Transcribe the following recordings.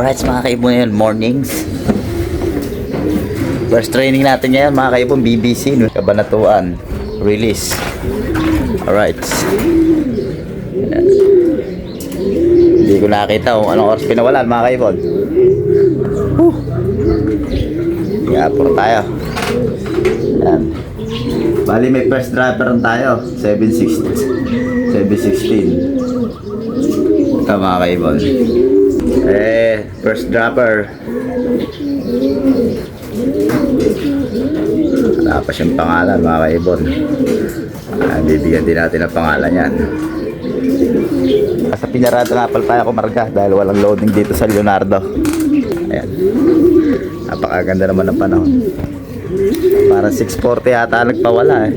Alright mga kaibon, ngayon mornings. First training natin ngayon mga kaibon, BBC no? Kabanatuan release. Alright. Hindi ko nakita kung anong oras pinawalan mga kaibon. Puro tayo. Yan. Bali may first driver tayo, 716. Ito mga kaibon. First dropper. Wala pa siyang pangalan mga kaibon. Bibigyan din natin ang pangalan yan. Sa Piñaranda nga pala tayo kumarga dahil walang loading dito sa Leonardo. Ayan. Napakaganda naman ng panahon. Parang 640 yata nagpawala eh.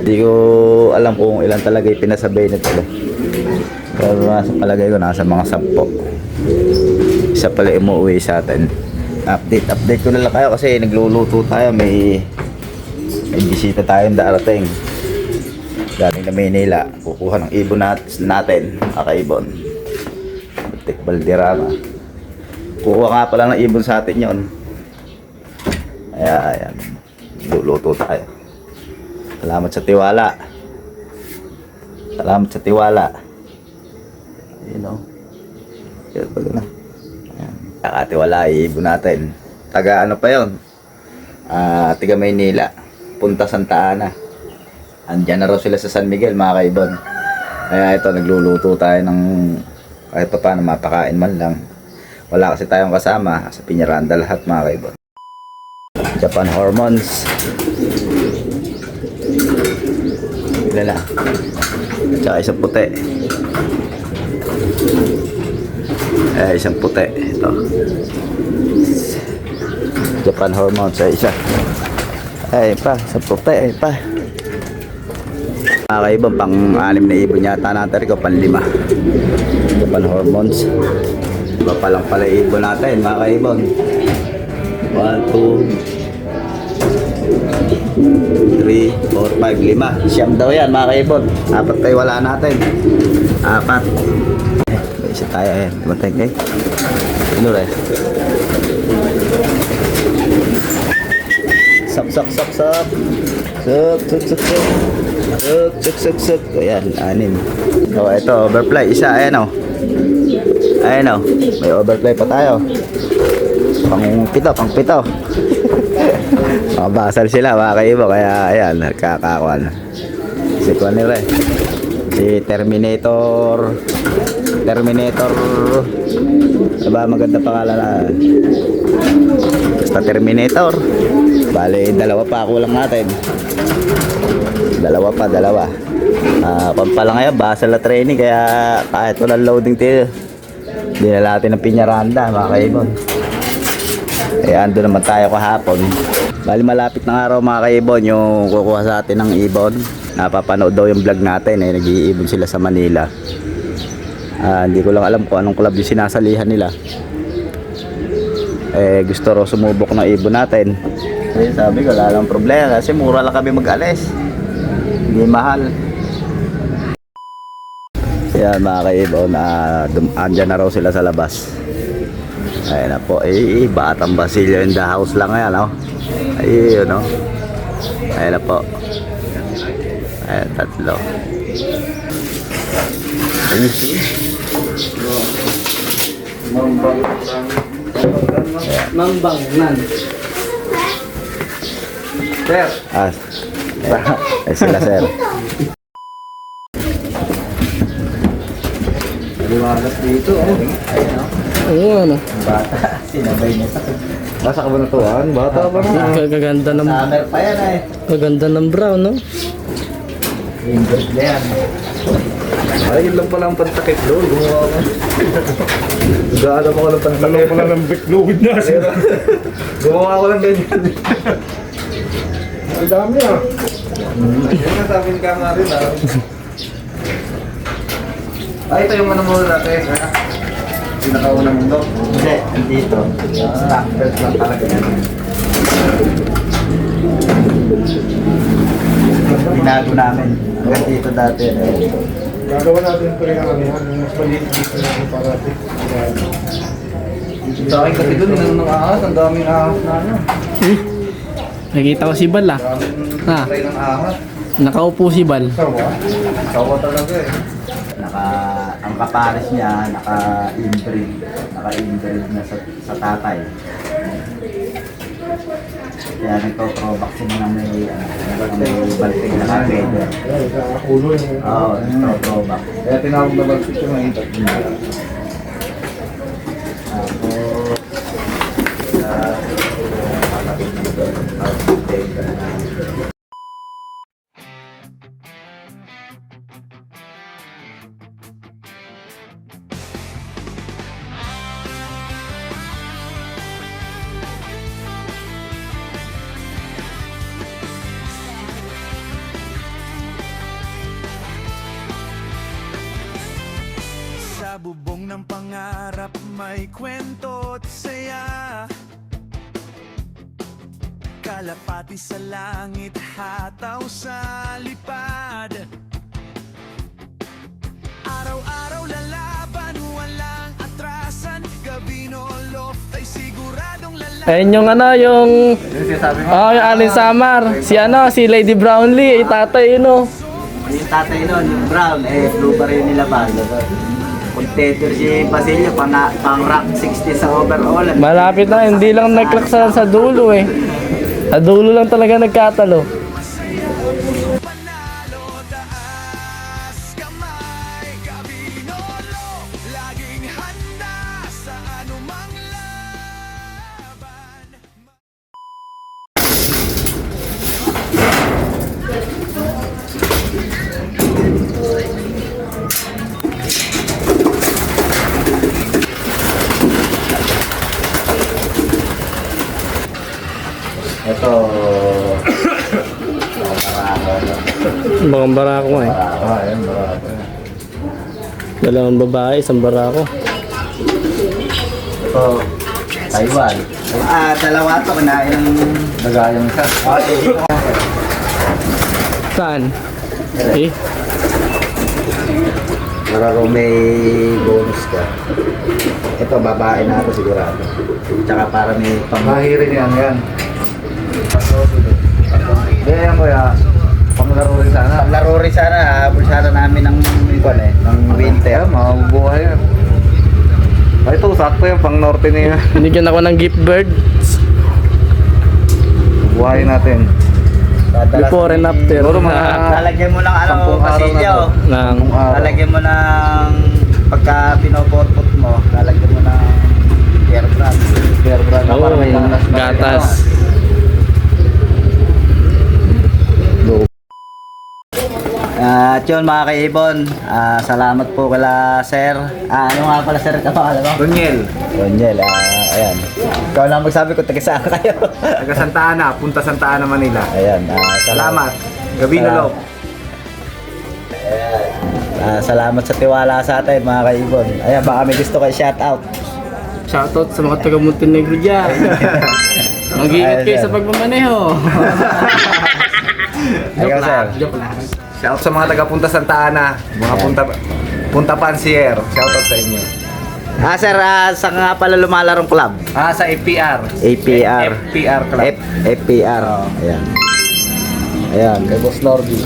Hindi ko alam kung ilan talaga yung pinasabay nito. Pero nasa palagay ko nasa mga 10. Isa pala umuwi sa atin. Update ko na lang kayo kasi nagluluto tayo. May bisita tayong darating. Galing na Maynila. Kukuha ng ibon natin. Kakaibon. Butik Balderrama. Kukuha nga pala ng ibon sa atin yon. Ayan. Luluto tayo. Salamat sa tiwala. Salamat sa tiwala. You know. Yan pa na. Ayan. Nakatiwala ibon natin. Taga ano pa yon? Taga Maynila. Punta Santa Ana. Andiyan na raw sila sa San Miguel mga kaibon. Kaya ito nagluluto tayo ng kahit pa paano mapakain man lang. Wala kasi tayong kasama. Sa Piñaranda lahat mga kaibon. Japan Hormones. Ilan na. At saka isang puti. Isang puti. Ito. Japan Hormones. Isa. Isang puti. Pa. Mga kaibon, pang-anim na ibon yata natin ko, pang-5. Japan Hormones. Iba pa lang pala ibon natin, mga kaibon. 1, 2, 3, 4, 5, 5. Siyam daw yan, mga kaibon. 4 tayo wala natin. 4. May isa tayo, ayan. Dumatay kayo. Ano rin? Sak. Suk. Ayan, 6. So, ito, overfly. Isa, ayan o. Ayan o. May overfly pa tayo. Pang 7. Makabasal sila mga kaibo. Kaya, ayan, nagkakakuan. Si Kuan nila si Terminator. Diba, maganda pangalan na. Basta Terminator. Bali, 2 pa kulang natin. 2 pa. Pampala ngayon, basal na training. Kaya kahit walang loading tayo, hindi na natin ng Piñaranda mga kaibon. Ando naman tayo kahapon. Bali, malapit ng araw mga kaibon yung kukuha sa atin ng ibon. Napapanood daw yung vlog natin. Nag-iibon sila sa Manila. Hindi ko lang alam kung anong club yung sinasalihan nila. Gusto raw sumubok ng ibon natin. Sabi ko, wala lang problema kasi mura lang kami mag-alis. Hindi mahal. Yan mga kaibon, andyan na raw sila sa labas. Ayun na po, Batang Basilio in the house lang yan, no? Ayun, no? Ayun na po. Ayun, 3. Can you see? Mambangnan. Sir. Sila, sir. Liwanag dito, ayun, no? Ayun, Bata, sinabay niya sa Basa ka ba na tuwan? Bata ba na? Kaganda ng summer pa yan eh. kaganda ng brown, no? English na yan. Ay, yun lang pala ang pantakip doon. Gumawa ka. Gaano mo ka ng pantakip. Dalawa pala ng backload na siya. Gumawa ko lang ganyan. Ang dami ah. Yan nga sabi ni Kama rin ah. Ito yung ano muna natin. Pinakaunang mundo. Hindi, andito. Stockbird lang talaga yan. Binago namin. Hanggang dito dati. Gagawa natin ito rin ang ano yan, yung mas maliit dito natin para Sa akin kasi doon, inanong ng ahas. Ang daming ahas na ano. Nakita ko si Bal ah. Ah. Try ng ahas. Nakaupo si Bal. sawa. Sawa talaga eh. Ang kapares niya, naka-inbreed na sa tatay. Kaya nagto-throwback sila ng may balting na feather. Nakakulo yung... Oo, nagto-throwback. Kaya tinawag na lang picture ng ito. Sa bubong ng pangarap may kwento at saya. Kalapati sa langit, hataw sa lipad. Araw-araw lalaban, walang atrasan. Gabino loft ay siguradong lalaban. Ayun yung ano, yung... Yung sinasabi mo? Oh, yung Alin Samar. Si ano, si Lady Brownlee. Tatay, no? Yung tatay nun, yung brown, blue pa rin nila ba? Contender si Basilio, pang rank 60 sa overall. Malapit na, hindi lang nagklaksan sa dulo eh. Sa dulo lang talaga nagkatalo. Panalo, taas kamay. Gabino loft, laging handa sa anumang laban. Ito, Mga barako nga eh. Ah, yan. Marami. Dalawang babae, isang barako. ito, Taiwan. Dalawa to, kinain ng Nagayang isa. Saan? Eh, para kung may bonus ka. Ito, babae na ito sigurado. Tsaka para may Mahirin yan, yan. Kaya yan kuya, panglaro rin sana. laro rin sana, habol sana namin ng winter. Kaya mabubuhay yan. Ay, ito, sakto yan, pang norte niya. binigyan ako ng gift bird. Buhay natin. Before and after. Siguro mga Lalagyan mo ng ano, 10 araw na pasilyo. to. Ng Lalagyan mo ng, pagka pinopotpot mo, lalagyan mo ng beer brand. bear brand na para may lanas na gatas. At yun mga kaibon, salamat po kala sir. Ano nga pala sir, kapakala mo? Daniel, Ronyel, ayan. Ikaw lang magsabi ko, taga saan kayo? taga Santa Ana, punta Santa Ana, Manila. Ayan, Salamat. Gabino Salamat. Lop. Salamat sa tiwala sa atin mga kaibon. Ayan, baka may gusto kayo shout out. Shoutout sa mga taga Montenegro dyan. Mag-iingat kayo sa pagmamaneho. Ikaw sir. Joke lang. Shout sa mga taga punta Santa Ana, mga punta Pansier. Shout out sa inyo. Sir, saan nga pala lumalarong club? Sa APR. APR. FPR Club. FPR. Ayan. Ayan. Kay Boss Norby.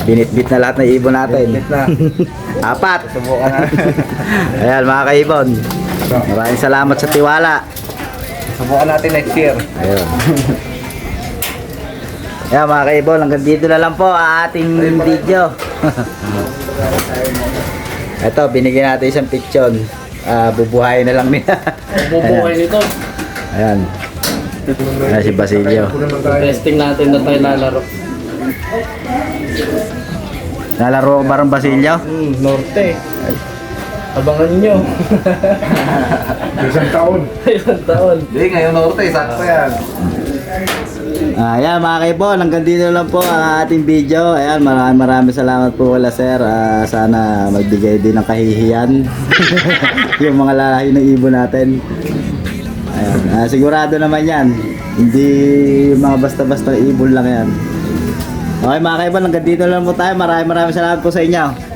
Binitbit na lahat ng ibon natin. Binit na. 4. Subukan na. Ayan mga kaibon. Maraming salamat sa tiwala. Subukan natin next year. Ayun. Ayan mga kaibon, hanggang dito na lang po ang ating video. Ito, binigyan natin isang picture. Bubuhayin na lang nila. Bubuhay nito. Ayan. Ayan si Basilio. Testing natin na tayo lalaro. Nalaro ko ba rin Basilio? Norte. Abangan nyo. Isang taon. Isang taon. Hindi, ngayon norte, sakto yan. Ayan mga kaibon, hanggang dito lang po ang ating video. Ayan, maraming salamat po wala sir. Sana magbigay din ng kahihiyan yung mga lalaki ng ibon natin. Ayan, sigurado naman yan. Hindi yung mga basta-basta ibon lang yan. Okay mga kaiban, hanggang dito lang po tayo. Maraming salamat po sa inyo.